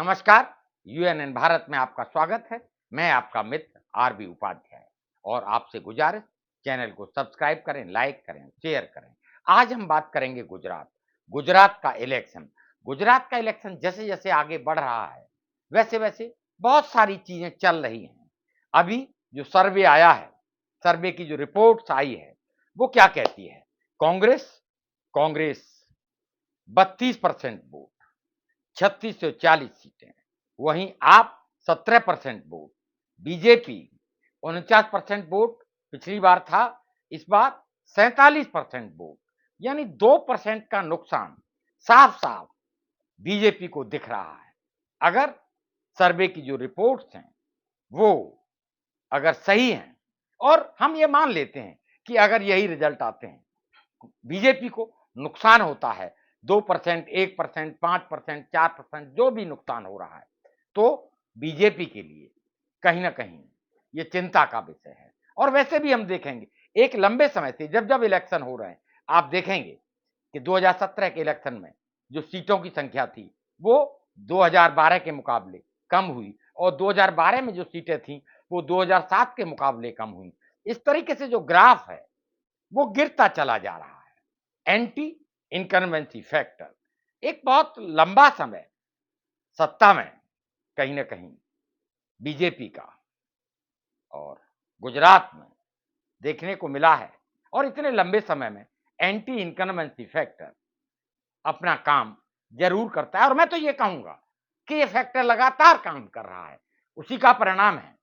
नमस्कार, यूएनएन भारत में आपका स्वागत है। मैं आपका मित्र आरबी उपाध्याय और आपसे गुजारिश चैनल को सब्सक्राइब करें, लाइक करें, शेयर करें। आज हम बात करेंगे गुजरात का इलेक्शन। गुजरात का इलेक्शन जैसे-जैसे आगे बढ़ रहा है, वैसे-वैसे बहुत सारी चीजें चल रही हैं। अभी जो सर्वे आया है, सर्वे की जो रिपोर्ट्स आई है, वो क्या कहती है? कांग्रेस कांग्रेस 32% वोट, 36 से 40 सीटें। वहीं आप 17% वोट, बीजेपी 49% वोट पिछली बार था, इस बार 47% वोट, यानी 2% का नुकसान साफ साफ बीजेपी को दिख रहा है। अगर सर्वे की जो रिपोर्ट्स हैं वो अगर सही हैं और हम ये मान लेते हैं कि अगर यही रिजल्ट आते हैं, बीजेपी को नुकसान होता है 2%, 1%, 5%, 4%, जो भी नुकसान हो रहा है, तो बीजेपी के लिए कहीं ना कहीं ये चिंता का विषय है। और वैसे भी हम देखेंगे एक लंबे समय से जब जब इलेक्शन हो रहे हैं, आप देखेंगे कि 2017 के इलेक्शन में जो सीटों की संख्या थी वो 2012 के मुकाबले कम हुई और 2012 में जो सीटें थी वो 2007 के मुकाबले कम हुई। इस तरीके से जो ग्राफ है वो गिरता चला जा रहा है। एंटी इनकम्बेंसी फैक्टर एक बहुत लंबा समय सत्ता में कहीं ना कहीं बीजेपी का और गुजरात में देखने को मिला है और इतने लंबे समय में एंटी इनकम्बेंसी फैक्टर अपना काम जरूर करता है और मैं तो ये कहूंगा कि ये फैक्टर लगातार काम कर रहा है। उसी का परिणाम है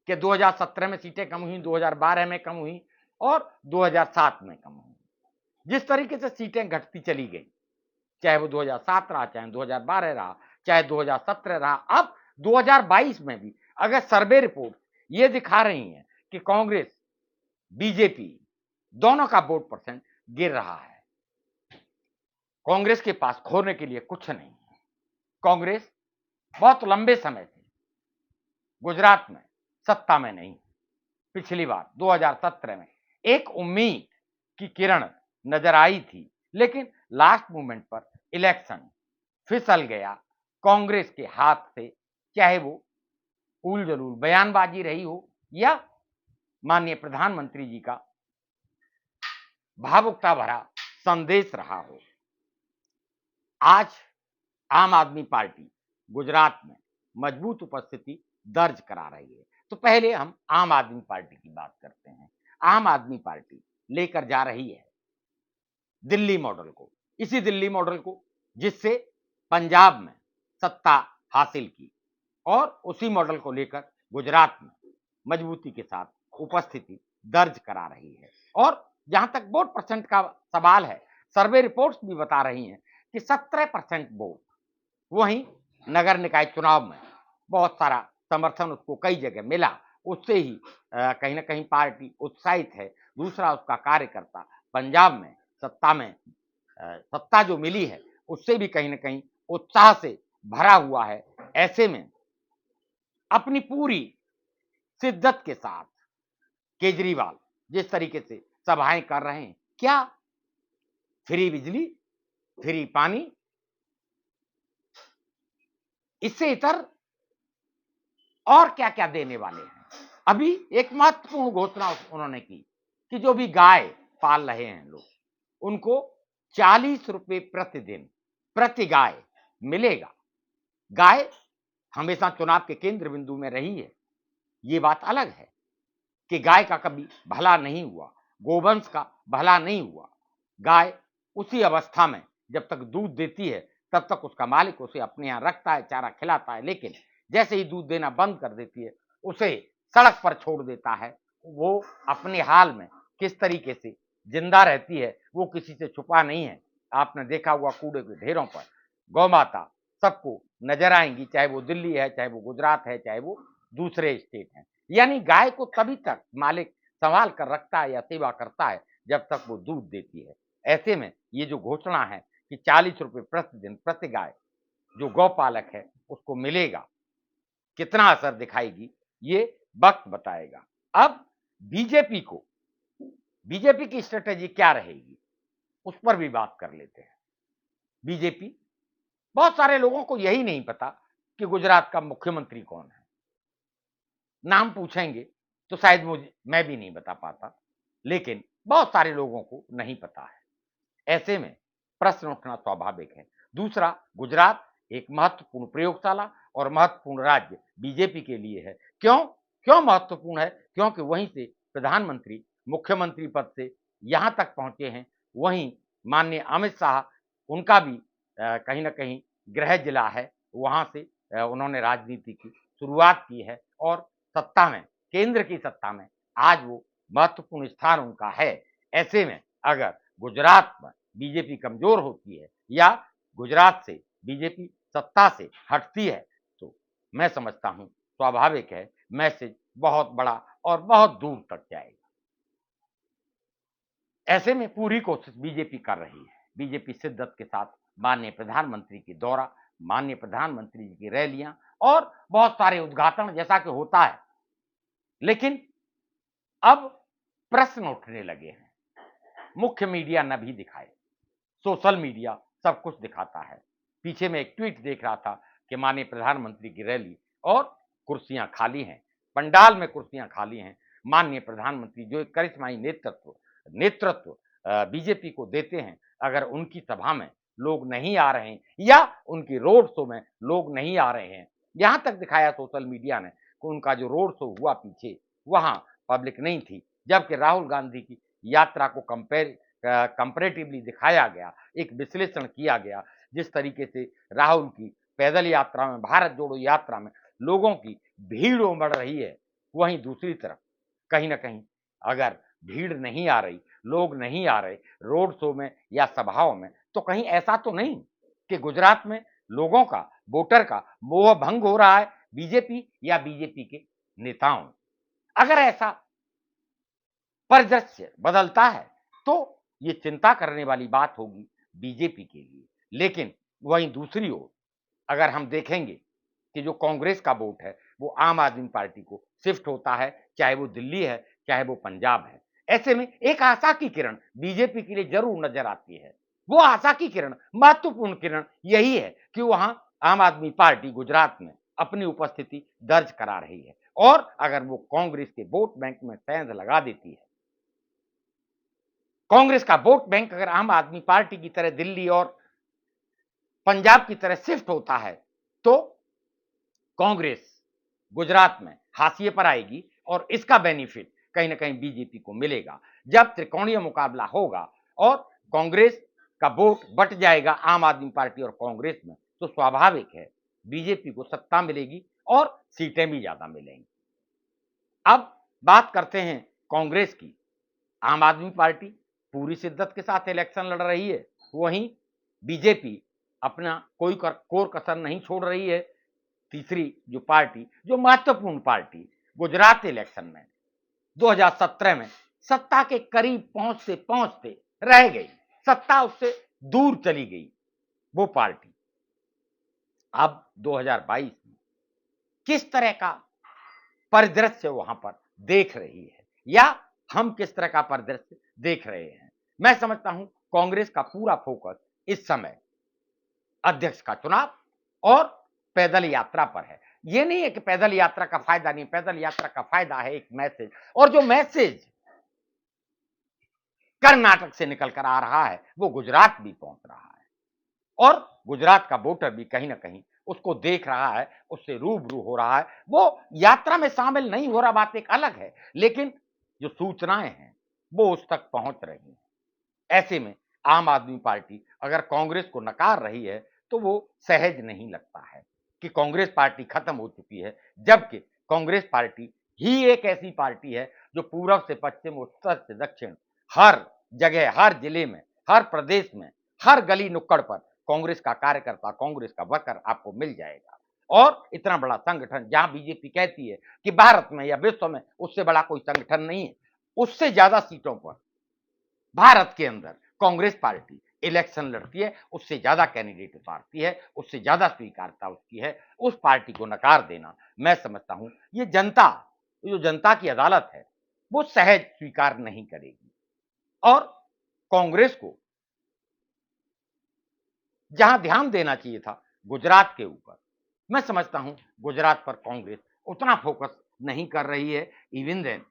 कि 2017 में सीटें कम हुई, 2012 में कम हुई और 2007 में कम हुई। जिस तरीके से सीटें घटती चली गई, चाहे वो 2007 रहा, चाहे 2012 रहा, चाहे 2017 रहा, अब 2022 में भी अगर सर्वे रिपोर्ट ये दिखा रही हैं कि कांग्रेस बीजेपी दोनों का वोट परसेंट गिर रहा है। कांग्रेस के पास खोने के लिए कुछ नहीं है। कांग्रेस बहुत लंबे समय से गुजरात में सत्ता में नहीं। पिछली बार 2017 में एक उम्मीद की किरण नजर आई थी, लेकिन लास्ट मोमेंट पर इलेक्शन फिसल गया कांग्रेस के हाथ से, चाहे वो उल जलूल बयानबाजी रही हो या माननीय प्रधानमंत्री जी का भावुकता भरा संदेश रहा हो। आज आम आदमी पार्टी गुजरात में मजबूत उपस्थिति दर्ज करा रही है। तो पहले हम आम आदमी पार्टी की बात करते हैं। आम आदमी पार्टी लेकर जा रही है दिल्ली मॉडल को, इसी दिल्ली मॉडल को जिससे पंजाब में सत्ता हासिल की और उसी मॉडल को लेकर गुजरात में मजबूती के साथ उपस्थिति दर्ज करा रही है। और जहां तक वोट परसेंट का सवाल है, सर्वे रिपोर्ट्स भी बता रही हैं कि 17% वोट, वहीं नगर निकाय चुनाव में बहुत सारा समर्थन उसको कई जगह मिला, उससे ही कहीं ना कहीं पार्टी उत्साहित है। दूसरा उसका कार्यकर्ता पंजाब में सत्ता जो मिली है उससे भी कहीं ना कहीं उत्साह से भरा हुआ है। ऐसे में अपनी पूरी शिद्दत के साथ केजरीवाल जिस तरीके से सभाएं कर रहे हैं, क्या फ्री बिजली, फ्री पानी, इससे इतर और क्या क्या देने वाले हैं। अभी एक महत्वपूर्ण घोषणा उन्होंने की कि जो भी गाय पाल रहे हैं लोग, उनको 40 रुपए प्रतिदिन प्रति गाय मिलेगा। गाय हमेशा चुनाव के केंद्र बिंदु में रही है, ये बात अलग है कि गाय का कभी भला नहीं हुआ, गोवंश का भला नहीं हुआ। गाय उसी अवस्था में जब तक दूध देती है तब तक उसका मालिक उसे अपने यहाँ रखता है, चारा खिलाता है, लेकिन जैसे ही दूध देना बंद कर देती है उसे सड़क पर छोड़ देता है। वो अपने हाल में किस तरीके से जिंदा रहती है वो किसी से छुपा नहीं है। आपने देखा हुआ कूड़े के ढेरों पर गौ माता सबको नजर आएंगी, चाहे वो दिल्ली है, चाहे वो गुजरात है, चाहे वो दूसरे स्टेट हैं। यानी गाय को तभी तक मालिक संभाल कर रखता है या सेवा करता है जब तक वो दूध देती है। ऐसे में ये जो घोषणा है कि 40 रुपए प्रतिदिन प्रति गाय जो गौपालक है उसको मिलेगा, कितना असर दिखाएगी ये वक्त बताएगा। अब बीजेपी की स्ट्रेटेजी क्या रहेगी उस पर भी बात कर लेते हैं। बीजेपी, बहुत सारे लोगों को यही नहीं पता कि गुजरात का मुख्यमंत्री कौन है। नाम पूछेंगे तो शायद मैं भी नहीं बता पाता, लेकिन बहुत सारे लोगों को नहीं पता है। ऐसे में प्रश्न उठना स्वाभाविक है। दूसरा, गुजरात एक महत्वपूर्ण प्रयोगशाला और महत्वपूर्ण राज्य बीजेपी के लिए है। क्यों क्यों महत्वपूर्ण है? क्योंकि वहीं से प्रधानमंत्री मुख्यमंत्री पद से यहां तक पहुंचे हैं। वहीं माननीय अमित शाह, उनका भी कहीं ना कहीं गृह जिला है, वहां से उन्होंने राजनीति की शुरुआत की है और सत्ता में, केंद्र की सत्ता में आज वो महत्वपूर्ण स्थान उनका है। ऐसे में अगर गुजरात में बीजेपी कमजोर होती है या गुजरात से बीजेपी सत्ता से हटती है, तो मैं समझता हूं स्वाभाविक है मैसेज बहुत बड़ा और बहुत दूर तक जाएगा। ऐसे में पूरी कोशिश बीजेपी कर रही है। बीजेपी शिद्दत के साथ माननीय प्रधानमंत्री की दौरा, माननीय प्रधानमंत्री जी की रैलियां और बहुत सारे उद्घाटन जैसा कि होता है। लेकिन अब प्रश्न उठने लगे हैं। मुख्य मीडिया न भी दिखाए, सोशल मीडिया सब कुछ दिखाता है। पीछे में एक ट्वीट देख रहा था कि माननीय प्रधानमंत्री की रैली और कुर्सियां खाली हैं, पंडाल में कुर्सियां खाली हैं। माननीय प्रधानमंत्री जो एक करिश्माई नेतृत्व बीजेपी को देते हैं, अगर उनकी सभा में लोग नहीं आ रहे हैं या उनकी रोड शो में लोग नहीं आ रहे हैं, यहां तक दिखाया सोशल मीडिया ने कि उनका जो रोड शो हुआ पीछे, वहां पब्लिक नहीं थी, जबकि राहुल गांधी की यात्रा को कंपेरेटिवली दिखाया गया, एक विश्लेषण किया गया। जिस तरीके से राहुल की पैदल यात्रा में, भारत जोड़ो यात्रा में लोगों की भीड़ उमड़ रही है, वहीं दूसरी तरफ कहीं ना कहीं अगर भीड़ नहीं आ रही, लोग नहीं आ रहे रोड शो में या सभाओं में, तो कहीं ऐसा तो नहीं कि गुजरात में लोगों का, वोटर का मोह भंग हो रहा है बीजेपी या बीजेपी के नेताओं। अगर ऐसा परिदृश्य बदलता है तो ये चिंता करने वाली बात होगी बीजेपी के लिए। लेकिन वहीं दूसरी ओर अगर हम देखेंगे कि जो कांग्रेस का वोट है वो आम आदमी पार्टी को शिफ्ट होता है, चाहे वो दिल्ली है, चाहे वो पंजाब है। ऐसे में एक आशा की किरण बीजेपी के लिए जरूर नजर आती है। वो आशा की किरण, महत्वपूर्ण किरण यही है कि वहां आम आदमी पार्टी गुजरात में अपनी उपस्थिति दर्ज करा रही है और अगर वो कांग्रेस के वोट बैंक में सेंध लगा देती है, कांग्रेस का वोट बैंक अगर आम आदमी पार्टी की तरह दिल्ली और पंजाब की तरह शिफ्ट होता है, तो कांग्रेस गुजरात में हाशिए पर आएगी और इसका बेनिफिट कहीं ना कहीं बीजेपी को मिलेगा। जब त्रिकोणीय मुकाबला होगा और कांग्रेस का वोट बट जाएगा आम आदमी पार्टी और कांग्रेस में, तो स्वाभाविक है बीजेपी को सत्ता मिलेगी और सीटें भी ज्यादा मिलेंगी। अब बात करते हैं कांग्रेस की। आम आदमी पार्टी पूरी शिद्दत के साथ इलेक्शन लड़ रही है, वहीं बीजेपी अपना कोई कोर कसर नहीं छोड़ रही है। तीसरी जो पार्टी, जो महत्वपूर्ण पार्टी गुजरात इलेक्शन में 2017 में सत्ता के करीब पहुंचते पहुंचते रह गई, सत्ता उससे दूर चली गई, वो पार्टी अब 2022 में किस तरह का परिदृश्य वहां पर देख रही है या हम किस तरह का परिदृश्य देख रहे हैं। मैं समझता हूं कांग्रेस का पूरा फोकस इस समय अध्यक्ष का चुनाव और पैदल यात्रा पर है। यह नहीं है कि पैदल यात्रा का फायदा नहीं, पैदल यात्रा का फायदा है एक मैसेज, और जो मैसेज कर्नाटक से निकल कर आ रहा है वो गुजरात भी पहुंच रहा है और गुजरात का वोटर भी कहीं ना कहीं उसको देख रहा है, उससे रूबरू हो रहा है। वो यात्रा में शामिल नहीं हो रहा, बात एक अलग है, लेकिन जो सूचनाएं हैं वो उस तक पहुंच रही हैं। ऐसे में आम आदमी पार्टी अगर कांग्रेस को नकार रही है तो वो सहज नहीं लगता है कि कांग्रेस पार्टी खत्म हो चुकी है, जबकि कांग्रेस पार्टी ही एक ऐसी पार्टी है जो पूरब से पश्चिम, उत्तर से दक्षिण, हर जगह, हर जिले में, हर प्रदेश में, हर गली नुक्कड़ पर कांग्रेस का कार्यकर्ता, कांग्रेस का वर्कर आपको मिल जाएगा। और इतना बड़ा संगठन जहां बीजेपी कहती है कि भारत में या विश्व में उससे बड़ा कोई संगठन नहीं है, उससे ज्यादा सीटों पर भारत के अंदर कांग्रेस पार्टी इलेक्शन लड़ती है, उससे ज्यादा कैंडिडेट उतारती है, उससे ज्यादा स्वीकारता उसकी है। उस पार्टी को नकार देना, मैं समझता हूं ये जनता, जो जनता की अदालत है, वो सहज स्वीकार नहीं करेगी। और कांग्रेस को जहां ध्यान देना चाहिए था गुजरात के ऊपर, मैं समझता हूं गुजरात पर कांग्रेस उतना फोकस नहीं कर रही है। इवन देन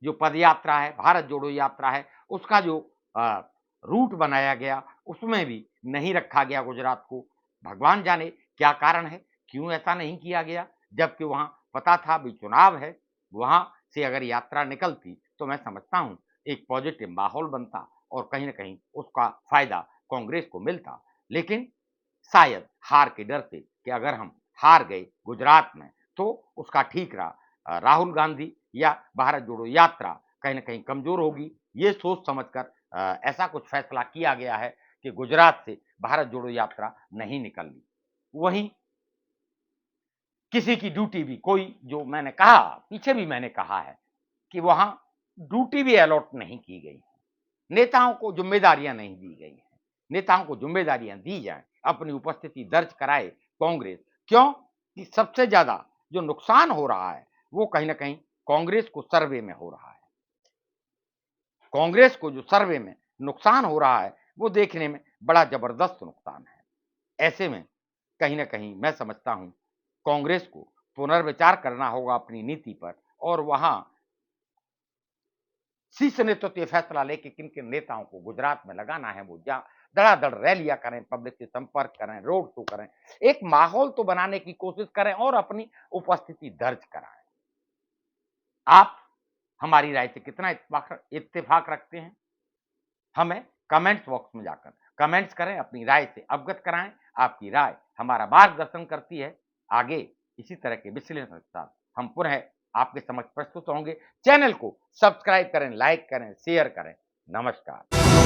जो पदयात्रा है, भारत जोड़ो यात्रा है, उसका जो रूट बनाया गया, उसमें भी नहीं रखा गया गुजरात को। भगवान जाने क्या कारण है, क्यों ऐसा नहीं किया गया? जबकि वहाँ पता था अभी चुनाव है, वहाँ से अगर यात्रा निकलती, तो मैं समझता हूँ एक पॉजिटिव माहौल बनता और कहीं न कहीं उसका फ़ायदा कांग्रेस को मिलता। लेकिन शायद हार के डर से कि अगर हम हार गए गुजरात में, तो उसका ठीक रहा राहुल गांधी या भारत जोड़ो यात्रा कहीं न कहीं कमज़ोर होगी। ये सोच समझकर ऐसा कुछ फैसला किया गया है कि गुजरात से भारत जोड़ो यात्रा नहीं निकली। वहीं किसी की ड्यूटी भी कोई जो मैंने कहा, पीछे भी मैंने कहा है कि वहाँ ड्यूटी भी अलॉट नहीं की गई है। नेताओं को ज़िम्मेदारियाँ नहीं दी गई हैं। नेताओं को ज़िम्मेदारियाँ दी जाएँ, अपनी उपस्थिति दर्ज कराए कांग्रेस। क्यों? कि सबसे ज़्यादा जो नुकसान हो रहा है, वो कहीं न कहीं कांग्रेस को सर्वे में हो रहा है। कांग्रेस को जो सर्वे में नुकसान हो रहा है, वो देखने में बड़ा ज़बरदस्त नुकसान है। ऐसे में कहीं न कहीं मैं समझता हूँ, कांग्रेस को पुनर्विचार करना होगा अपनी नीति पर और वहाँ शीर्ष नेतृत्व ये फैसला ले कि किन-किन नेताओं को गुजरात में लगाना है, वो जा धड़ाधड़ रैलियाँ करें, पब्लिक से संपर्क करें, रोड शो करें। एक माहौल तो बनाने की कोशिश करें और अपनी उपस्थिति दर्ज कराएँ। आप हमारी राय से कितना इत्तेफ़ाक रखते हैं? हमें कमेंट्स बॉक्स में जाकर कमेंट्स करें, अपनी राय से अवगत कराएँ। आपकी राय हमारा मार्गदर्शन करती है। आगे इसी तरह के विश्लेषण के साथ हम पुनः आपके समक्ष प्रस्तुत होंगे। चैनल को सब्सक्राइब करें, लाइक करें, शेयर करें। नमस्कार।